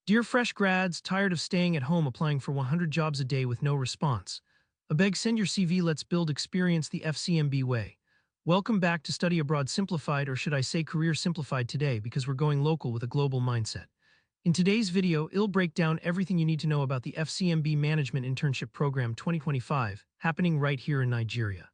Dear fresh grads, tired of staying at home applying for 100 jobs a day with no response? Abeg, send your CV. Let's build experience the FCMB way. Welcome back to Study Abroad Simplified, or should I say Career Simplified today, because we're going local with a global mindset. In today's video, I'll break down everything you need to know about the FCMB Management Internship Program 2025, happening right here in Nigeria.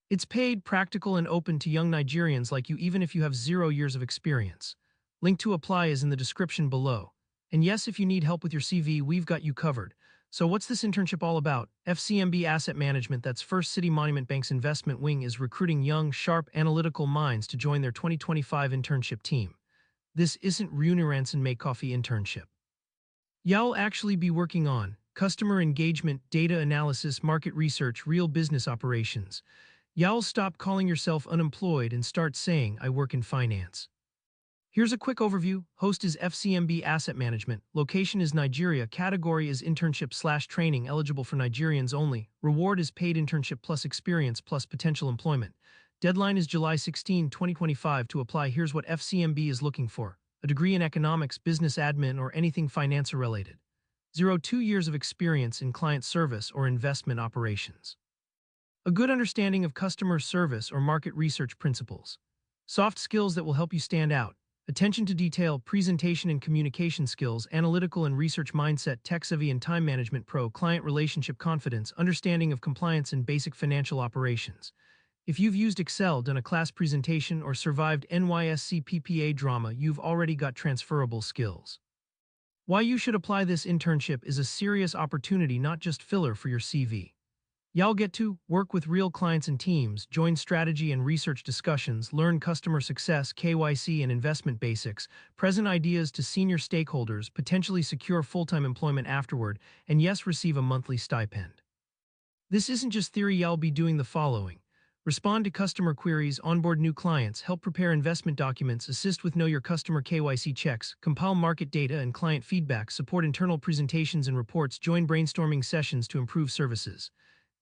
It's paid, practical, and open to young Nigerians like you, even if you have 0 years of experience. Link to apply is in the description below. And yes, if you need help with your CV, we've got you covered. So what's this internship all about? FCMB Asset Management, that's First City Monument Bank's investment wing, is recruiting young, sharp, analytical minds to join their 2025 internship team. This isn't Reunirance and Make Coffee internship. Y'all actually be working on customer engagement, data analysis, market research, real business operations. Y'all stop calling yourself unemployed and start saying, I work in finance. Here's a quick overview. Host is FCMB Asset Management. Location is Nigeria. Category is internship/training, eligible for Nigerians only. Reward is paid internship plus experience plus potential employment. Deadline is July 16, 2025 to apply. Here's what FCMB is looking for: a degree in economics, business admin, or anything finance related. 2 years of experience in client service or investment operations. A good understanding of customer service or market research principles. Soft skills that will help you stand out: attention to detail, presentation and communication skills, analytical and research mindset, tech-savvy and time management pro, client relationship confidence, understanding of compliance and basic financial operations. If you've used Excel, done a class presentation, or survived NYSC PPA drama, you've already got transferable skills. Why you should apply this internship is a serious opportunity, not just filler for your CV. Y'all get to work with real clients and teams, join strategy and research discussions, learn customer success, KYC and investment basics, present ideas to senior stakeholders, potentially secure full-time employment afterward, and yes, receive a monthly stipend. This isn't just theory. Y'all be doing the following: respond to customer queries, onboard new clients, help prepare investment documents, assist with Know Your Customer KYC checks, compile market data and client feedback, support internal presentations and reports, join brainstorming sessions to improve services.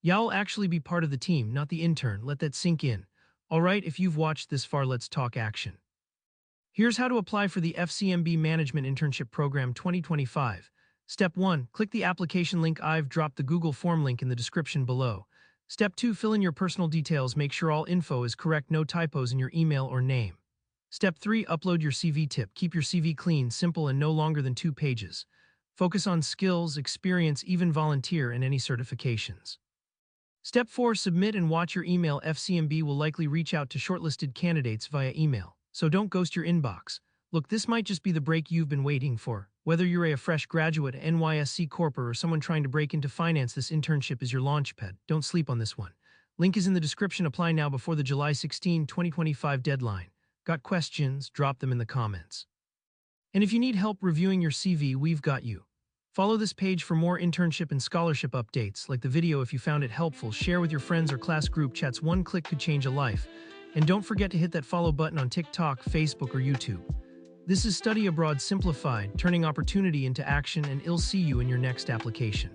Y'all actually be part of the team, not the intern. Let that sink in. Alright, if you've watched this far, let's talk action. Here's how to apply for the FCMB Management Internship Program 2025. Step 1. Click the application link. I've dropped the Google form link in the description below. Step 2. Fill in your personal details. Make sure all info is correct, no typos in your email or name. Step 3. Upload your CV. Tip: keep your CV clean, simple, and no longer than 2 pages. Focus on skills, experience, even volunteer, and any certifications. Step 4. Submit and watch your email. FCMB will likely reach out to shortlisted candidates via email, so don't ghost your inbox. Look, this might just be the break you've been waiting for. Whether you're a fresh graduate, NYSC corper, or someone trying to break into finance, this internship is your launchpad. Don't sleep on this one. Link is in the description. Apply now before the July 16, 2025 deadline. Got questions? Drop them in the comments. And if you need help reviewing your CV, we've got you. Follow this page for more internship and scholarship updates. Like the video if you found it helpful. Share with your friends or class group chats. One click could change a life. And don't forget to hit that follow button on TikTok, Facebook, or YouTube. This is Study Abroad Simplified, turning opportunity into action, and I'll see you in your next application.